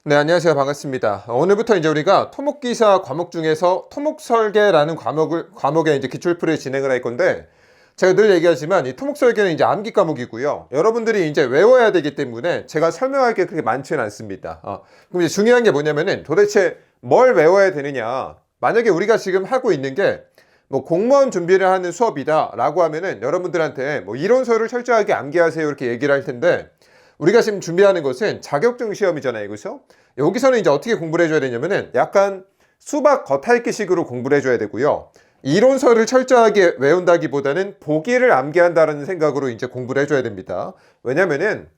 네, 안녕하세요. 반갑습니다. 오늘부터 이제 우리가 토목기사 과목 중에서 토목설계라는 과목에 이제 기출풀이를 진행을 할 건데, 제가 늘 얘기하지만 이 토목설계는 이제 암기 과목이고요. 여러분들이 이제 외워야 되기 때문에 제가 설명할 게 그렇게 많지는 않습니다. 그럼 이제 중요한 게 뭐냐면은 도대체 뭘 외워야 되느냐. 만약에 우리가 지금 하고 있는 게 뭐 공무원 준비를 하는 수업이다라고 하면은 여러분들한테 뭐 이론서를 철저하게 암기하세요 이렇게 얘기를 할 텐데, 우리가 지금 준비하는 것은 자격증 시험이잖아요. 그렇죠? 여기서는 이제 어떻게 공부를 해줘야 되냐면은 약간 수박 겉핥기식으로 공부를 해줘야 되고요. 이론서를 철저하게 외운다기보다는 보기를 암기한다는 생각으로 이제 공부를 해줘야 됩니다. 왜냐면은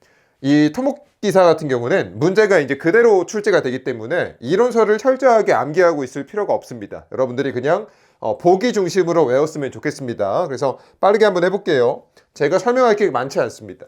이 토목기사 같은 경우는 문제가 이제 그대로 출제가 되기 때문에 이론서를 철저하게 암기하고 있을 필요가 없습니다. 여러분들이 그냥 보기 중심으로 외웠으면 좋겠습니다. 그래서 빠르게 한번 해볼게요. 제가 설명할 게 많지 않습니다.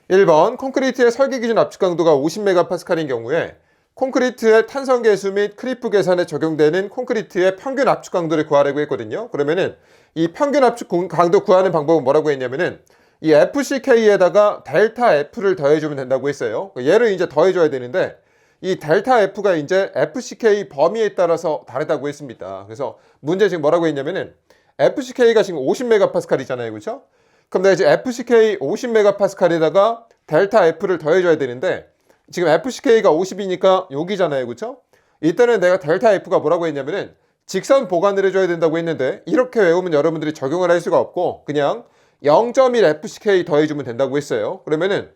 1번 콘크리트의 설계 기준 압축 강도가 50MPa인 경우에 콘크리트의 탄성 계수 및 크리프 계산에 적용되는 콘크리트의 평균 압축 강도를 구하라고 했거든요. 그러면은 이 평균 압축 강도 구하는 방법은 뭐라고 했냐면은 이 FCK에다가 델타 F를 더해주면 된다고 했어요. 얘를 이제 더해줘야 되는데 이 델타 F가 이제 FCK 범위에 따라서 다르다고 했습니다. 그래서 문제 지금 뭐라고 했냐면은 FCK가 지금 50MPa이잖아요. 그렇죠? 그럼 내가 이제 FCK 50MPa에다가 델타 F를 더해줘야 되는데 지금 FCK가 50이니까 여기잖아요. 그렇죠? 이때는 내가 델타 F가 뭐라고 했냐면은 직선 보관을 해줘야 된다고 했는데 이렇게 외우면 여러분들이 적용을 할 수가 없고 그냥 0.1 FCK 더해주면 된다고 했어요. 그러면은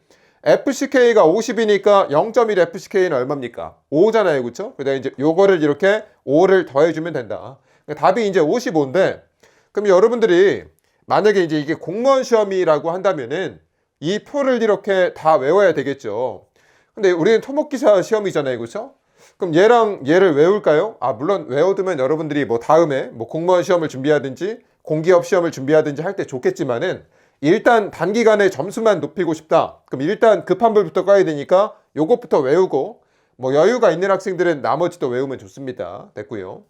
FCK가 50이니까 0.1 FCK는 얼마입니까? 5잖아요. 그렇죠? 그래서 이제 요거를 이렇게 5를 더해주면 된다. 그러니까 답이 이제 55인데 그럼 여러분들이 만약에 이제 이게 공무원 시험이라고 한다면은 이 표를 이렇게 다 외워야 되겠죠. 근데 우리는 토목기사 시험이잖아요. 그렇죠? 그럼 얘랑 얘를 외울까요? 물론 외워두면 여러분들이 뭐 다음에 뭐 공무원 시험을 준비하든지 공기업 시험을 준비하든지 할 때 좋겠지만은 일단 단기간에 점수만 높이고 싶다. 그럼 일단 급한 불부터 꺼야 되니까 요것부터 외우고 뭐 여유가 있는 학생들은 나머지도 외우면 좋습니다. 됐고요.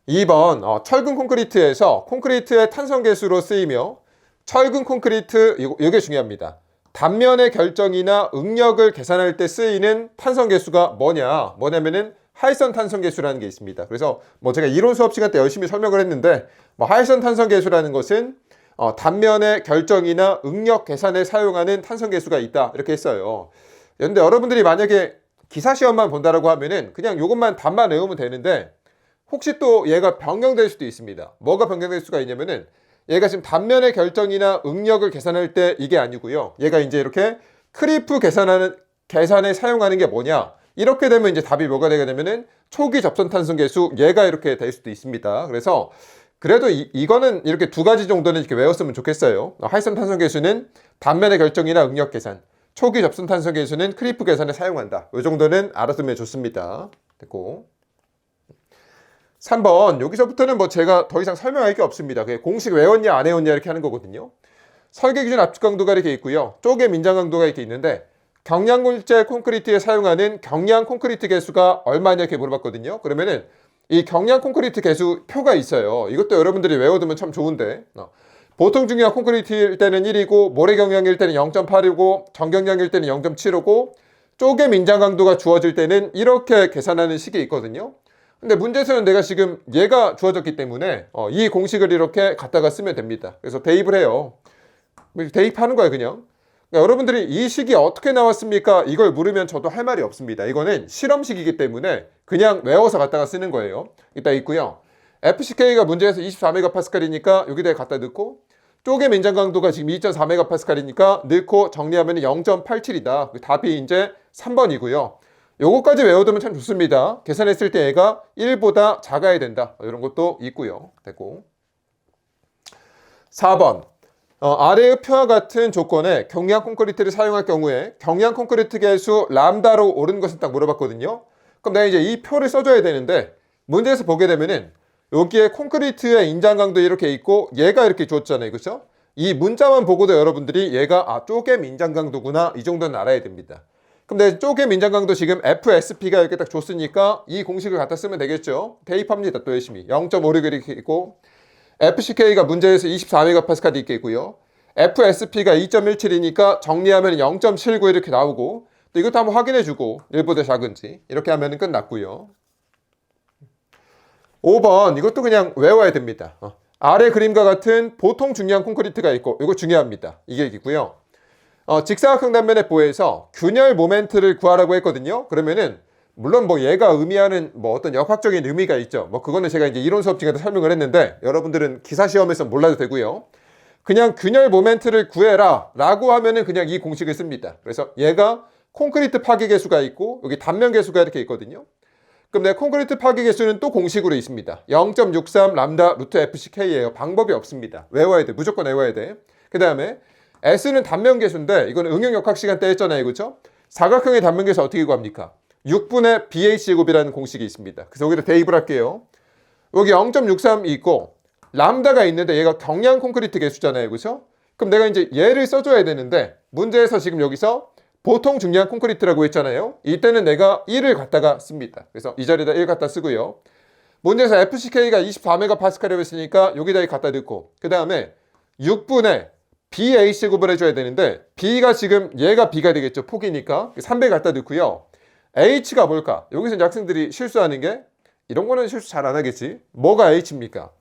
2번 철근 콘크리트에서 콘크리트의 탄성 계수로 쓰이며 철근 콘크리트 이게 중요합니다. 단면의 결정이나 응력을 계산할 때 쓰이는 탄성 계수가 뭐냐면은 하이선 탄성 계수라는 게 있습니다. 그래서 뭐 제가 이론 수업 시간 때 열심히 설명을 했는데 뭐 하이선 탄성 계수라는 것은 단면의 결정이나 응력 계산에 사용하는 탄성 계수가 있다 이렇게 했어요. 그런데 여러분들이 만약에 기사 시험만 본다라고 하면은 그냥 요것만 답만 외우면 되는데 혹시 또 얘가 변경될 수도 있습니다. 뭐가 변경될 수가 있냐면은 얘가 지금 단면의 결정이나 응력을 계산할 때 이게 아니고요. 얘가 이제 이렇게 크리프 계산에 사용하는 게 뭐냐? 이렇게 되면 이제 답이 뭐가 되게 되면은 초기 접선 탄성 계수 얘가 이렇게 될 수도 있습니다. 그래서 그래도 이거는 이렇게 두 가지 정도는 이렇게 외웠으면 좋겠어요. 하이선 탄성 계수는 단면의 결정이나 응력 계산, 초기 접선 탄성 계수는 크리프 계산에 사용한다. 이 정도는 알아두면 좋습니다. 됐고. 3번 여기서부터는 뭐 제가 더 이상 설명할 게 없습니다. 그냥 공식 외웠냐 안 외웠냐 이렇게 하는 거거든요. 설계 기준 압축 강도가 이렇게 있고요. 쪼개 민장 강도가 이렇게 있는데 경량물질 콘크리트에 사용하는 경량 콘크리트 개수가 얼마냐 이렇게 물어봤거든요. 그러면은 이 경량 콘크리트 개수 표가 있어요. 이것도 여러분들이 외워두면 참 좋은데 보통 중량 콘크리트일 때는 1이고 모래 경량일 때는 0.8이고 정경량일 때는 0.75고 쪼개 민장 강도가 주어질 때는 이렇게 계산하는 식이 있거든요. 근데 문제에서는 내가 지금 얘가 주어졌기 때문에 이 공식을 이렇게 갖다가 쓰면 됩니다. 그래서 대입을 해요. 대입하는 거예요 그냥. 그러니까 여러분들이 이 식이 어떻게 나왔습니까? 이걸 물으면 저도 할 말이 없습니다. 이거는 실험식이기 때문에 그냥 외워서 갖다가 쓰는 거예요. 이따 있고요. FCK가 문제에서 24MPa이니까 여기다 갖다 넣고 쪼개 민장 강도가 지금 2.4MPa이니까 넣고 정리하면 0.87이다. 답이 이제 3번이고요. 요거까지 외워두면 참 좋습니다. 계산했을 때 얘가 1보다 작아야 된다. 이런 것도 있고요. 됐고. 4번. 아래의 표와 같은 조건에 경량 콘크리트를 사용할 경우에 경량 콘크리트 계수 람다로 옳은 것은 딱 물어봤거든요. 그럼 내가 이제 이 표를 써줘야 되는데 문제에서 보게 되면은 여기에 콘크리트의 인장 강도 이렇게 있고 얘가 이렇게 줬잖아요. 그렇죠? 이 문자만 보고도 여러분들이 얘가 쪼개 인장 강도구나 이 정도는 알아야 됩니다. 그럼 내 쪼개 민장 강도 지금 FSP가 이렇게 딱 줬으니까 이 공식을 갖다 쓰면 되겠죠. 대입합니다. 또 열심히 0.56 이렇게 있고 FCK가 문제에서 24MPa 이렇게 있고요. FSP가 2.17이니까 정리하면 0.79 이렇게 나오고, 또 이것도 한번 확인해주고 1보다 작은지 이렇게 하면 끝났고요. 5번 이것도 그냥 외워야 됩니다. 아래 그림과 같은 보통 중량 콘크리트가 있고, 이거 중요합니다. 이게 있고요. 직사각형 단면의 보에서 균열 모멘트를 구하라고 했거든요. 그러면은 물론 뭐 얘가 의미하는 뭐 어떤 역학적인 의미가 있죠. 뭐 그거는 제가 이제 이론 수업 중에도 설명을 했는데 여러분들은 기사 시험에서 몰라도 되고요. 그냥 균열 모멘트를 구해라 라고 하면은 그냥 이 공식을 씁니다. 그래서 얘가 콘크리트 파기 계수가 있고 여기 단면 계수가 이렇게 있거든요. 그럼 내 콘크리트 파기 계수는 또 공식으로 있습니다. 0.63 람다 루트 FCK예요. 방법이 없습니다. 외워야 돼. 무조건 외워야 돼. 그 다음에 S는 단면 계수인데 이거는 응용역학 시간 때 했잖아요. 그렇죠? 사각형의 단면 계수 어떻게 구합니까? 6분의 BH제곱이라는 공식이 있습니다. 그래서 여기다 대입을 할게요. 여기 0.63이 있고 람다가 있는데 얘가 경량 콘크리트 계수잖아요. 그렇죠? 그럼 내가 이제 얘를 써줘야 되는데 문제에서 지금 여기서 보통 중량 콘크리트라고 했잖아요. 이때는 내가 1을 갖다가 씁니다. 그래서 이 자리에다 1 갖다 쓰고요. 문제에서 FCK가 24MPa라고 했으니까 여기다 갖다 넣고, 그 다음에 6분의 BH제곱을 해줘야 되는데 B가 지금 얘가 B가 되겠죠. 폭이니까 300 갖다 넣고요. H가 뭘까? 여기서 이제 학생들이 실수하는 게, 이런 거는 실수 잘 안 하겠지. 뭐가 H입니까?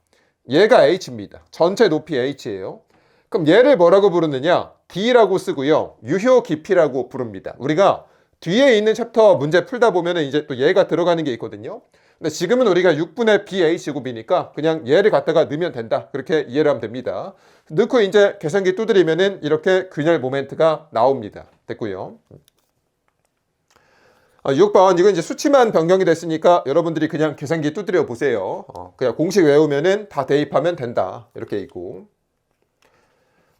얘가 H입니다. 전체 높이 H예요. 그럼 얘를 뭐라고 부르느냐? D라고 쓰고요. 유효 깊이라고 부릅니다. 우리가 뒤에 있는 챕터 문제 풀다 보면은 이제 또 얘가 들어가는 게 있거든요. 근데 지금은 우리가 6분의 BH제곱이니까 그냥 얘를 갖다가 넣으면 된다. 그렇게 이해를 하면 됩니다. 넣고 이제 계산기 두드리면은 이렇게 균열 모멘트가 나옵니다. 됐고요. 6번 이건 이제 수치만 변경이 됐으니까 여러분들이 그냥 계산기 두드려 보세요. 그냥 공식 외우면은 다 대입하면 된다. 이렇게 있고.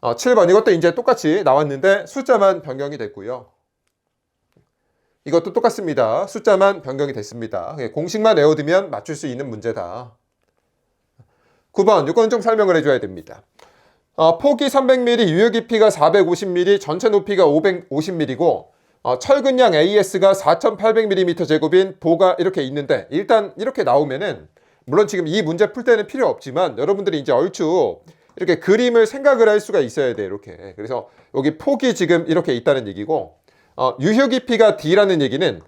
7번 이것도 이제 똑같이 나왔는데 숫자만 변경이 됐고요. 이것도 똑같습니다. 숫자만 변경이 됐습니다. 공식만 외워두면 맞출 수 있는 문제다. 9번 이건 좀 설명을 해줘야 됩니다. 폭이 300mm, 유효 깊이가 450mm, 전체 높이가 550mm고 철근양 AS가 4800mm 제곱인 보가 이렇게 있는데, 일단 이렇게 나오면은 물론 지금 이 문제 풀 때는 필요 없지만 여러분들이 이제 얼추 이렇게 그림을 생각을 할 수가 있어야 돼요. 이렇게. 그래서 여기 폭이 지금 이렇게 있다는 얘기고, 유효 깊이가 D라는 얘기는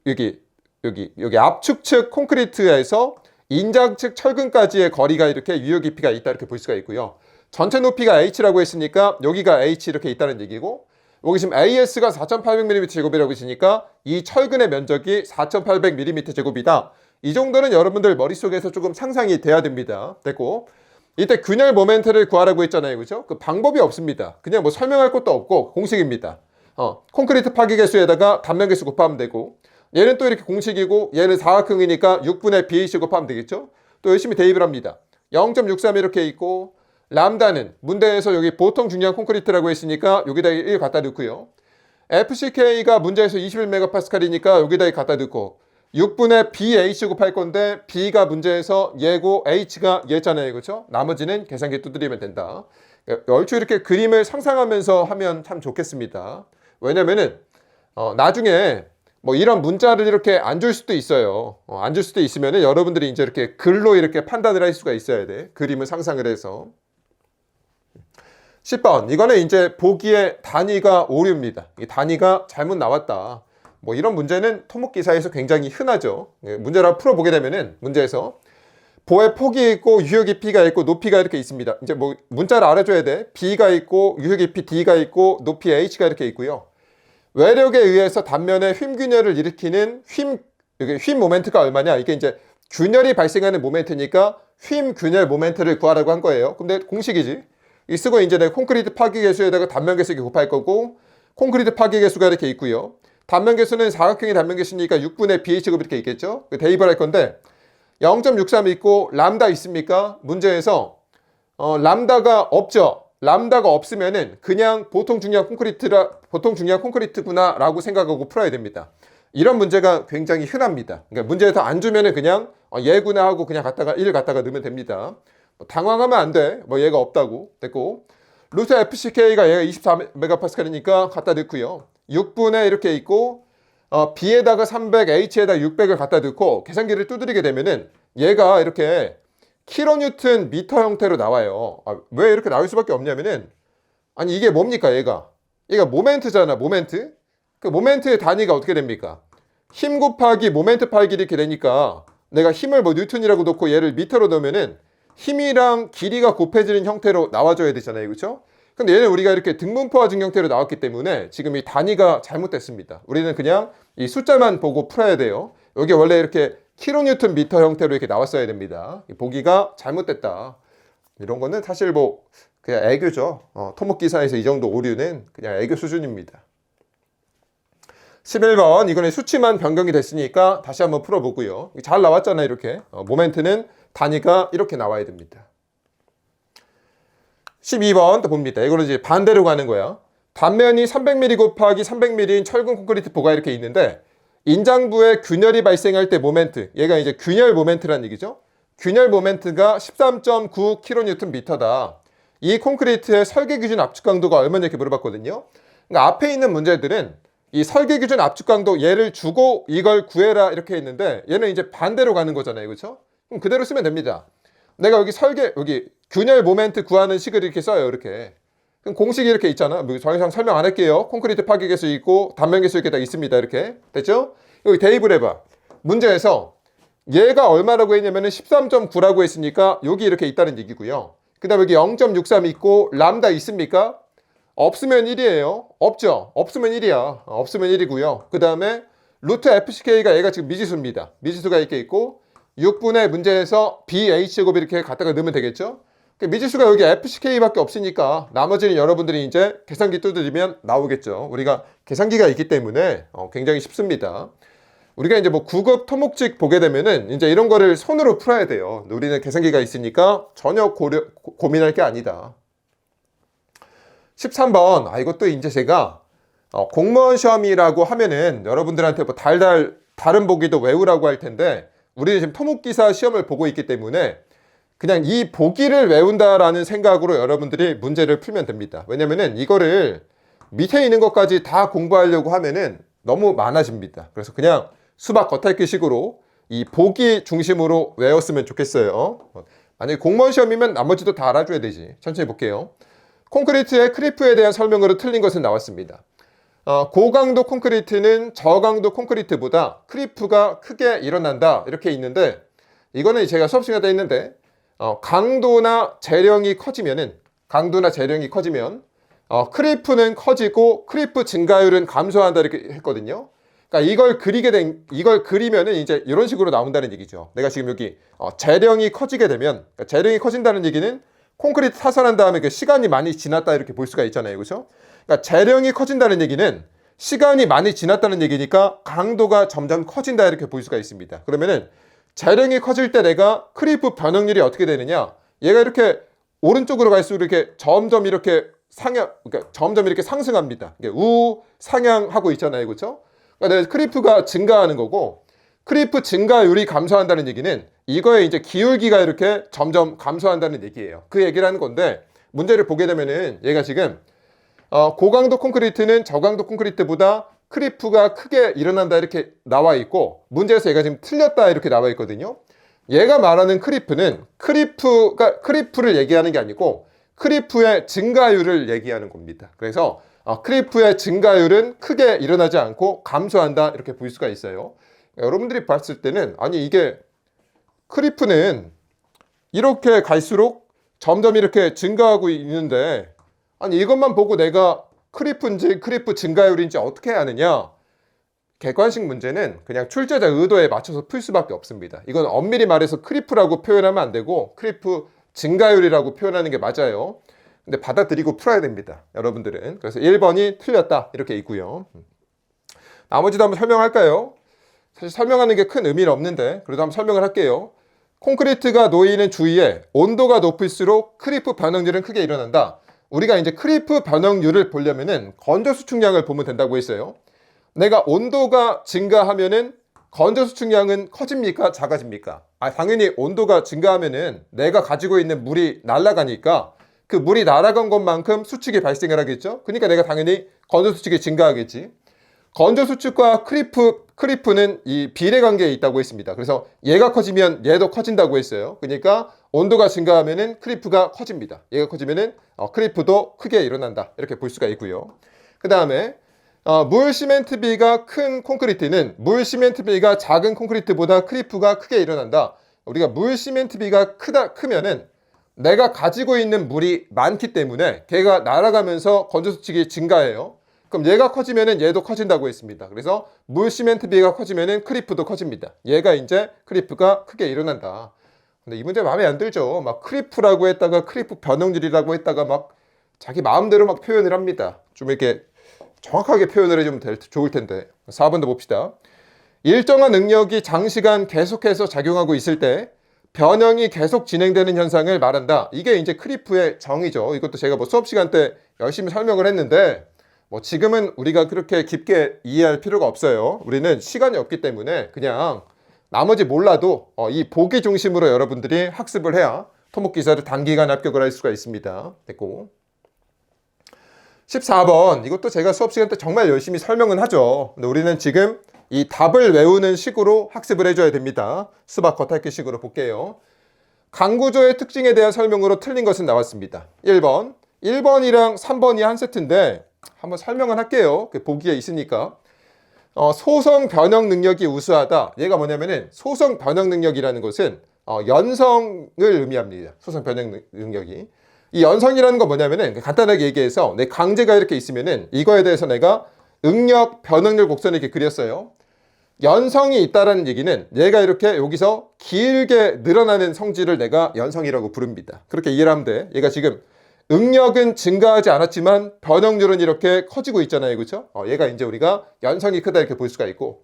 여기 압축 측 콘크리트에서 인장 측 철근까지의 거리가 이렇게 유효 깊이가 있다 이렇게 볼 수가 있고요. 전체 높이가 H라고 했으니까 여기가 H 이렇게 있다는 얘기고, 여기 지금 AS가 4800mm 제곱이라고 했으니까 이 철근의 면적이 4800mm 제곱이다. 이 정도는 여러분들 머릿속에서 조금 상상이 돼야 됩니다. 됐고, 이때 균열 모멘트를 구하라고 했잖아요. 그죠? 그 방법이 없습니다. 그냥 뭐 설명할 것도 없고 공식입니다. 콘크리트 파기 개수에다가 단면 개수 곱하면 되고, 얘는 또 이렇게 공식이고 얘는 사각형이니까 6분의 BH 곱하면 되겠죠? 또 열심히 대입을 합니다. 0.63 이렇게 있고, 람다는 문제에서 여기 보통 중량 콘크리트라고 했으니까 여기다 1 갖다 넣고요. FCK가 문제에서 21MPa이니까 여기다 갖다 넣고, 6분의 BH 곱할 건데 B가 문제에서 얘고 H가 얘잖아요. 그렇죠? 나머지는 계산기 두드리면 된다. 얼추 이렇게 그림을 상상하면서 하면 참 좋겠습니다. 왜냐면은 나중에 뭐 이런 문자를 이렇게 안 줄 수도 있어요. 안 줄 수도 있으면은 여러분들이 이제 이렇게 글로 이렇게 판단을 할 수가 있어야 돼. 그림을 상상을 해서. 10번 이거는 이제 보기에 단위가 오류입니다. 이 단위가 잘못 나왔다. 뭐 이런 문제는 토목 기사에서 굉장히 흔하죠. 문제를 풀어보게 되면은 문제에서 보의 폭이 있고 유효 깊이가 있고 높이가 이렇게 있습니다. 이제 뭐 문자를 알아줘야 돼. B가 있고 유효 깊이 D가 있고 높이 H가 이렇게 있고요. 외력에 의해서 단면에 휨균열을 일으키는 휨 모멘트가 얼마냐? 이게 이제 균열이 발생하는 모멘트니까 휨균열 모멘트를 구하라고 한 거예요. 근데 공식이지. 이 쓰고 이제 내가 콘크리트 파기 개수에다가 단면 개수 곱할 거고, 콘크리트 파기 개수가 이렇게 있고요. 단면 개수는 사각형의 단면 개수니까 6분의 BH제곱 이렇게 있겠죠? 대입을 할 건데 0.63 있고 람다 있습니까? 문제에서 람다가 없죠. 람다가 없으면은 그냥 보통 중량 콘크리트구나 라고 생각하고 풀어야 됩니다. 이런 문제가 굉장히 흔합니다. 그러니까 문제에서 안 주면은 그냥 얘구나 하고 그냥 갖다가 1 갖다가 넣으면 됩니다. 당황하면 안 돼. 뭐 얘가 없다고. 됐고, 루트 FCK가 얘가 24MPa니까 갖다 넣고요. 6분의 이렇게 있고, B에다가 300, H에다 600을 갖다 넣고 계산기를 두드리게 되면은 얘가 이렇게 킬로뉴턴 미터 형태로 나와요. 왜 이렇게 나올 수밖에 없냐면은 아니 이게 뭡니까 얘가? 얘가 모멘트잖아 모멘트. 그 모멘트의 단위가 어떻게 됩니까? 힘 곱하기 모멘트 파이 길이 이렇게 되니까 내가 힘을 뭐 뉴턴이라고 놓고 얘를 미터로 넣으면은 힘이랑 길이가 곱해지는 형태로 나와줘야 되잖아요. 그렇죠? 근데 얘는 우리가 이렇게 등분포화증 형태로 나왔기 때문에 지금 이 단위가 잘못됐습니다. 우리는 그냥 이 숫자만 보고 풀어야 돼요. 여기 원래 이렇게 킬로뉴턴 미터 형태로 이렇게 나왔어야 됩니다. 보기가 잘못됐다. 이런 거는 사실 뭐 그냥 애교죠. 토목기사에서 이 정도 오류는 그냥 애교 수준입니다. 11번 이거는 수치만 변경이 됐으니까 다시 한번 풀어보고요. 잘 나왔잖아요. 이렇게 모멘트는 단위가 이렇게 나와야 됩니다. 12번 또 봅니다. 이거는 이제 반대로 가는 거야. 단면이 300mm 곱하기 300mm인 철근 콘크리트 보가 이렇게 있는데 인장부에 균열이 발생할 때 모멘트, 얘가 이제 균열 모멘트라는 얘기죠. 균열 모멘트가 13.9kNm다. 이 콘크리트의 설계 기준 압축 강도가 얼마냐 이렇게 물어봤거든요. 그러니까 앞에 있는 문제들은 이 설계 기준 압축 강도 얘를 주고 이걸 구해라 이렇게 했는데 얘는 이제 반대로 가는 거잖아요. 그렇죠? 그럼 그대로 쓰면 됩니다. 내가 여기 균열 모멘트 구하는 식을 이렇게 써요. 이렇게. 그럼 공식이 이렇게 있잖아. 뭐 더 이상 설명 안 할게요. 콘크리트 파괴 계수 있고 단면 계수 이렇게 다 있습니다. 이렇게. 됐죠? 여기 대입을 해봐. 문제에서 얘가 얼마라고 했냐면은 13.9라고 했으니까 여기 이렇게 있다는 얘기고요. 그 다음에 여기 0.63 있고 람다 있습니까? 없으면 1이에요. 없죠? 없으면 1이야. 없으면 1이고요. 그 다음에 루트 FCK가 얘가 지금 미지수입니다. 미지수가 이렇게 있고 6분의 문제에서 BH제곱이 이렇게 갖다가 넣으면 되겠죠? 미지수가 여기 FCK밖에 없으니까 나머지는 여러분들이 이제 계산기 두드리면 나오겠죠. 우리가 계산기가 있기 때문에 굉장히 쉽습니다. 우리가 이제 뭐 9급 토목직 보게 되면은 이제 이런 거를 손으로 풀어야 돼요. 우리는 계산기가 있으니까 전혀 고민할 게 아니다. 13번. 이것도 이제 제가 공무원 시험이라고 하면은 여러분들한테 뭐 다른 보기도 외우라고 할 텐데 우리는 지금 토목기사 시험을 보고 있기 때문에 그냥 이 보기를 외운다라는 생각으로 여러분들이 문제를 풀면 됩니다. 왜냐면은 이거를 밑에 있는 것까지 다 공부하려고 하면은 너무 많아집니다. 그래서 그냥 수박 겉핥기 식으로 이 보기 중심으로 외웠으면 좋겠어요. 만약에 공무원 시험이면 나머지도 다 알아줘야 되지. 천천히 볼게요. 콘크리트의 크리프에 대한 설명으로 틀린 것은 나왔습니다. 고강도 콘크리트는 저강도 콘크리트보다 크리프가 크게 일어난다 이렇게 있는데 이거는 제가 수업 시간에 했는데 강도나 재령이 커지면 크리프는 커지고 크리프 증가율은 감소한다 이렇게 했거든요. 그러니까 이걸 그리면은 이제 이런 식으로 나온다는 얘기죠. 내가 지금 여기 재령이 커지게 되면 그러니까 재령이 커진다는 얘기는 콘크리트 타설한 다음에 그 시간이 많이 지났다 이렇게 볼 수가 있잖아요. 그렇죠? 그러니까 재령이 커진다는 얘기는 시간이 많이 지났다는 얘기니까 강도가 점점 커진다 이렇게 볼 수가 있습니다. 그러면은 재령이 커질 때 내가 크리프 변형률이 어떻게 되느냐? 얘가 이렇게 오른쪽으로 갈수록 이렇게 점점 이렇게 상승합니다. 우상향하고 있잖아요. 그렇죠? 그러니까 내가 크리프가 증가하는 거고 크리프 증가율이 감소한다는 얘기는 이거에 이제 기울기가 이렇게 점점 감소한다는 얘기예요. 그 얘기를 하는 건데 문제를 보게 되면은 얘가 지금 고강도 콘크리트는 저강도 콘크리트보다 크리프가 크게 일어난다 이렇게 나와 있고 문제에서 얘가 지금 틀렸다 이렇게 나와 있거든요. 얘가 말하는 크리프는 크리프를 얘기하는 게 아니고 크리프의 증가율을 얘기하는 겁니다. 그래서 크리프의 증가율은 크게 일어나지 않고 감소한다 이렇게 볼 수가 있어요. 여러분들이 봤을 때는 아니 이게 크리프는 이렇게 갈수록 점점 이렇게 증가하고 있는데 아니 이것만 보고 내가 크리프인지 크리프 증가율인지 어떻게 아느냐? 객관식 문제는 그냥 출제자 의도에 맞춰서 풀 수밖에 없습니다. 이건 엄밀히 말해서 크리프라고 표현하면 안 되고 크리프 증가율이라고 표현하는 게 맞아요. 근데 받아들이고 풀어야 됩니다. 여러분들은. 그래서 1번이 틀렸다 이렇게 있고요. 나머지도 한번 설명할까요? 사실 설명하는 게 큰 의미는 없는데 그래도 한번 설명을 할게요. 콘크리트가 놓이는 주위에 온도가 높을수록 크리프 변형률은 크게 일어난다. 우리가 이제 크리프 변형률을 보려면은 건조 수축량을 보면 된다고 했어요. 내가 온도가 증가하면은 건조 수축량은 커집니까? 작아집니까? 당연히 온도가 증가하면은 내가 가지고 있는 물이 날아가니까 그 물이 날아간 것만큼 수축이 발생을 하겠죠. 그러니까 내가 당연히 건조 수축이 증가하겠지. 건조 수축과 크리프는 이 비례 관계에 있다고 했습니다. 그래서 얘가 커지면 얘도 커진다고 했어요. 그러니까 온도가 증가하면은 크리프가 커집니다. 얘가 커지면은 크리프도 크게 일어난다. 이렇게 볼 수가 있고요. 그 다음에 물 시멘트 비가 큰 콘크리트는 물 시멘트 비가 작은 콘크리트보다 크리프가 크게 일어난다. 우리가 물 시멘트 비가 크면은 내가 가지고 있는 물이 많기 때문에 걔가 날아가면서 건조수칙이 증가해요. 그럼 얘가 커지면은 얘도 커진다고 했습니다. 그래서 물 시멘트 비가 커지면은 크리프도 커집니다. 얘가 이제 크리프가 크게 일어난다. 근데 이 문제 마음에 안 들죠. 막 크리프라고 했다가 크리프 변형률이라고 했다가 막 자기 마음대로 막 표현을 합니다. 좀 이렇게 정확하게 표현을 해주면 좋을 텐데. 4번도 봅시다. 일정한 능력이 장시간 계속해서 작용하고 있을 때 변형이 계속 진행되는 현상을 말한다. 이게 이제 크리프의 정의죠. 이것도 제가 뭐 수업 시간 때 열심히 설명을 했는데 뭐 지금은 우리가 그렇게 깊게 이해할 필요가 없어요. 우리는 시간이 없기 때문에 그냥 나머지 몰라도 이 보기 중심으로 여러분들이 학습을 해야 토목기사를 단기간 합격을 할 수가 있습니다. 됐고 14번 이것도 제가 수업 시간 때 정말 열심히 설명은 하죠. 근데 우리는 지금 이 답을 외우는 식으로 학습을 해줘야 됩니다. 수박 겉핥기 식으로 볼게요. 강구조의 특징에 대한 설명으로 틀린 것은 나왔습니다. 1번 1번이랑 3번이 한 세트인데 한번 설명을 할게요. 보기에 있으니까. 소성 변형 능력이 우수하다. 얘가 뭐냐면은 소성 변형 능력이라는 것은 연성을 의미합니다. 소성 변형 능력이. 이 연성이라는 건 뭐냐면은 간단하게 얘기해서 내 강제가 이렇게 있으면은 이거에 대해서 내가 응력 변형률 곡선을 이렇게 그렸어요. 연성이 있다라는 얘기는 얘가 이렇게 여기서 길게 늘어나는 성질을 내가 연성이라고 부릅니다. 그렇게 이해를 하면 돼. 얘가 지금 응력은 증가하지 않았지만 변형률은 이렇게 커지고 있잖아요. 그렇죠? 얘가 이제 우리가 연성이 크다 이렇게 볼 수가 있고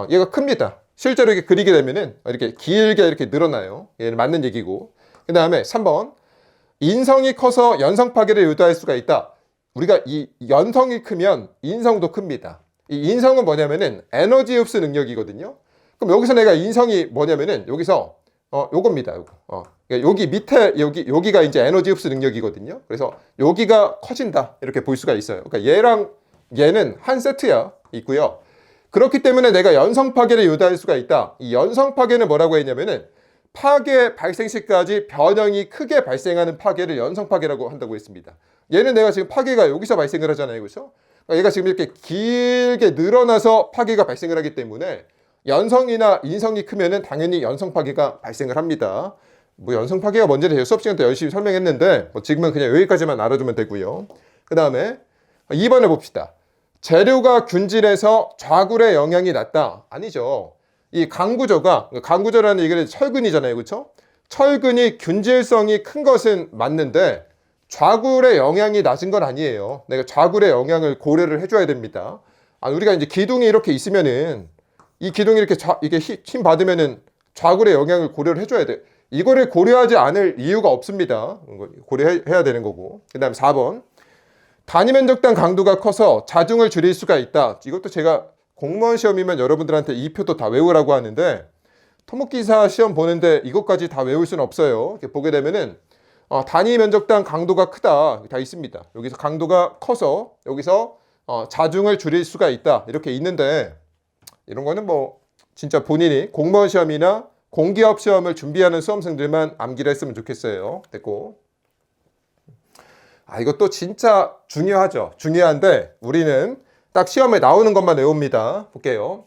얘가 큽니다. 실제로 이렇게 그리게 되면은 이렇게 길게 이렇게 늘어나요. 얘는 맞는 얘기고. 그 다음에 3번 인성이 커서 연성 파괴를 유도할 수가 있다. 우리가 이 연성이 크면 인성도 큽니다. 이 인성은 뭐냐면은 에너지 흡수 능력이거든요. 그럼 여기서 내가 인성이 뭐냐면은 여기서 요겁니다. 요거. 여기 밑에 여기가 이제 에너지 흡수 능력이거든요. 그래서 여기가 커진다 이렇게 볼 수가 있어요. 그러니까 얘랑 얘는 한 세트야 있고요. 그렇기 때문에 내가 연성 파괴를 유도할 수가 있다. 이 연성 파괴는 뭐라고 했냐면은 파괴 발생 시까지 변형이 크게 발생하는 파괴를 연성 파괴라고 한다고 했습니다. 얘는 내가 지금 파괴가 여기서 발생을 하잖아요. 그렇죠? 그러니까 얘가 지금 이렇게 길게 늘어나서 파괴가 발생을 하기 때문에 연성이나 인성이 크면은 당연히 연성 파괴가 발생을 합니다. 뭐 연성 파괴가 뭔지를 제가 수업 시간 때 열심히 설명했는데 뭐 지금은 그냥 여기까지만 알아두면 되고요. 그 다음에 2번을 봅시다. 재료가 균질해서 좌굴의 영향이 낮다. 아니죠. 이 강구조라는 얘기는 철근이잖아요. 그렇죠? 철근이 균질성이 큰 것은 맞는데 좌굴의 영향이 낮은 건 아니에요. 내가 좌굴의 영향을 고려를 해줘야 됩니다. 우리가 이제 기둥이 이렇게 있으면은 이 기둥이 이렇게 이게 힘 받으면은 좌굴의 영향을 고려를 해줘야 돼. 이거를 고려하지 않을 이유가 없습니다. 고려해야 되는 거고. 그 다음 4번. 단위 면적당 강도가 커서 자중을 줄일 수가 있다. 이것도 제가 공무원 시험이면 여러분들한테 이 표도 다 외우라고 하는데 토목기사 시험 보는데 이것까지 다 외울 수는 없어요. 이렇게 보게 되면은 단위 면적당 강도가 크다 다 있습니다. 여기서 강도가 커서 여기서 자중을 줄일 수가 있다 이렇게 있는데 이런 거는 뭐 진짜 본인이 공무원 시험이나 공기업 시험을 준비하는 수험생들만 암기를 했으면 좋겠어요. 됐고 이것도 진짜 중요하죠. 중요한데 우리는 딱 시험에 나오는 것만 외웁니다. 볼게요.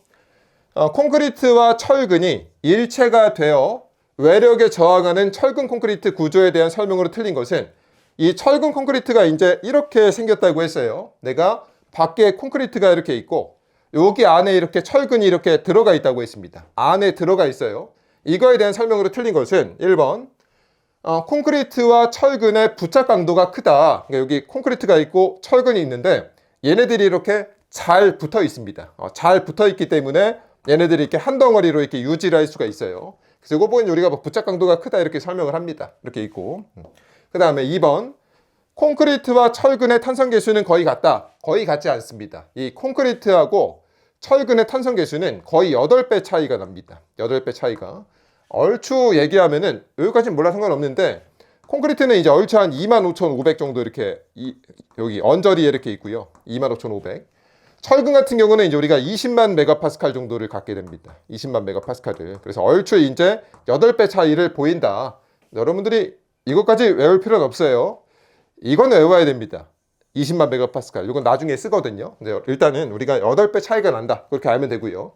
콘크리트와 철근이 일체가 되어 외력에 저항하는 철근 콘크리트 구조에 대한 설명으로 틀린 것은 이 철근 콘크리트가 이제 이렇게 생겼다고 했어요. 내가 밖에 콘크리트가 이렇게 있고 여기 안에 이렇게 철근이 이렇게 들어가 있다고 했습니다. 안에 들어가 있어요. 이거에 대한 설명으로 틀린 것은 1번 콘크리트와 철근의 부착 강도가 크다. 그러니까 여기 콘크리트가 있고 철근이 있는데 얘네들이 이렇게 잘 붙어 있습니다. 잘 붙어 있기 때문에 얘네들이 이렇게 한 덩어리로 이렇게 유지를 할 수가 있어요. 그래서 이거 보면 우리가 뭐 부착 강도가 크다 이렇게 설명을 합니다. 이렇게 있고. 그 다음에 2번 콘크리트와 철근의 탄성 계수는 거의 같다. 거의 같지 않습니다. 이 콘크리트하고 철근의 탄성 계수는 거의 8배 차이가 납니다. 8배 차이가. 얼추 얘기하면은 여기까지는 몰라 상관없는데 콘크리트는 이제 얼추 한 25,500 정도 이렇게 여기 언저리에 이렇게 있고요. 25,500. 철근 같은 경우는 이제 우리가 20만 메가파스칼 정도를 갖게 됩니다. 20만 메가파스칼을. 그래서 얼추 이제 8배 차이를 보인다. 여러분들이 이것까지 외울 필요는 없어요. 이건 외워야 됩니다. 20만 메가파스칼. 이건 나중에 쓰거든요. 근데 일단은 우리가 8배 차이가 난다. 그렇게 알면 되고요.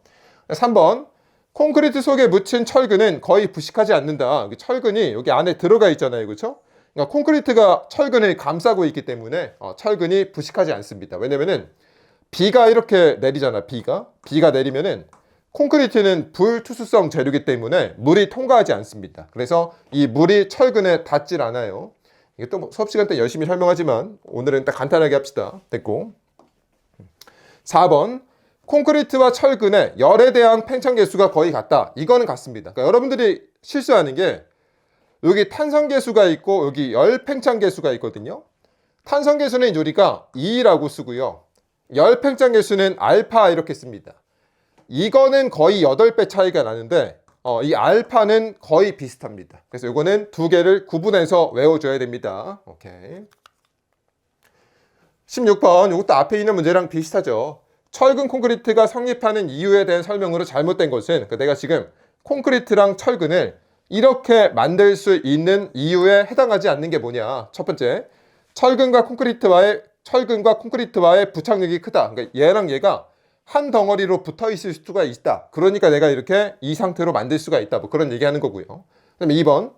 3번. 콘크리트 속에 묻힌 철근은 거의 부식하지 않는다. 철근이 여기 안에 들어가 있잖아요. 그렇죠? 그러니까 콘크리트가 철근을 감싸고 있기 때문에 철근이 부식하지 않습니다. 왜냐면은 비가 이렇게 내리잖아. 비가 내리면은 콘크리트는 불투수성 재료이기 때문에 물이 통과하지 않습니다. 그래서 이 물이 철근에 닿질 않아요. 이게 또 수업 시간 때 열심히 설명하지만 오늘은 딱 간단하게 합시다. 됐고. 4번. 콘크리트와 철근의 열에 대한 팽창 계수가 거의 같다. 이거는 같습니다. 그러니까 여러분들이 실수하는 게 여기 탄성 계수가 있고 여기 열 팽창 계수가 있거든요. 탄성 계수는 우리가 2라고 쓰고요. 열 팽창 계수는 알파 이렇게 씁니다. 이거는 거의 8배 차이가 나는데 이 알파는 거의 비슷합니다. 그래서 이거는 두 개를 구분해서 외워줘야 됩니다. 오케이. 16번 이것도 앞에 있는 문제랑 비슷하죠. 철근 콘크리트가 성립하는 이유에 대한 설명으로 잘못된 것은 내가 지금 콘크리트랑 철근을 이렇게 만들 수 있는 이유에 해당하지 않는 게 뭐냐. 첫 번째, 철근과 콘크리트와의 부착력이 크다. 그러니까 얘랑 얘가 한 덩어리로 붙어 있을 수가 있다. 그러니까 내가 이렇게 이 상태로 만들 수가 있다. 뭐 그런 얘기하는 거고요. 그다음에 2번,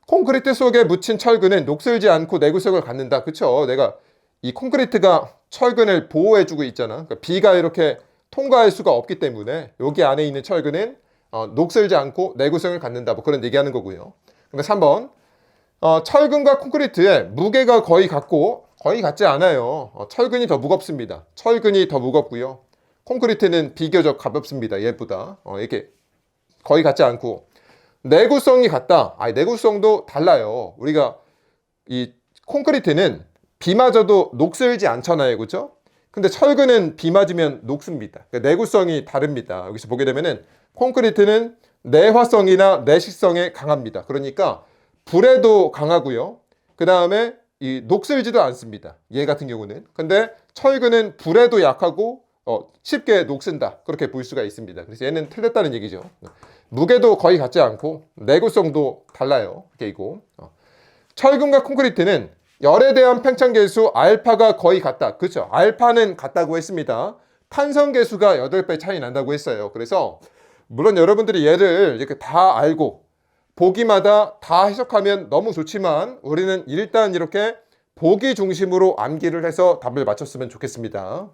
콘크리트 속에 묻힌 철근은 녹슬지 않고 내구성을 갖는다. 그쵸? 내가 이 콘크리트가 철근을 보호해주고 있잖아. 그러니까 비가 이렇게 통과할 수가 없기 때문에 여기 안에 있는 철근은 녹슬지 않고 내구성을 갖는다. 뭐 그런 얘기하는 거고요. 근데 3번, 철근과 콘크리트의 무게가 거의 같지 않아요. 철근이 더 무겁습니다. 철근이 더 무겁고요. 콘크리트는 비교적 가볍습니다. 얘보다 이렇게 거의 같지 않고 내구성이 같다. 내구성도 달라요. 우리가 이 콘크리트는 비 맞아도 녹슬지 않잖아요. 그죠? 근데 철근은 비 맞으면 녹습니다. 그러니까 내구성이 다릅니다. 여기서 보게 되면은 콘크리트는 내화성이나 내식성에 강합니다. 그러니까 불에도 강하고요. 그 다음에 이 녹슬지도 않습니다. 얘 같은 경우는. 근데 철근은 불에도 약하고 쉽게 녹슨다. 그렇게 볼 수가 있습니다. 그래서 얘는 틀렸다는 얘기죠. 무게도 거의 같지 않고 내구성도 달라요. 이고 철근과 콘크리트는 열에 대한 팽창 계수 알파가 거의 같다. 그렇죠? 알파는 같다고 했습니다. 탄성 계수가 8배 차이 난다고 했어요. 그래서 물론 여러분들이 얘를 이렇게 다 알고 보기마다 다 해석하면 너무 좋지만 우리는 일단 이렇게 보기 중심으로 암기를 해서 답을 맞췄으면 좋겠습니다.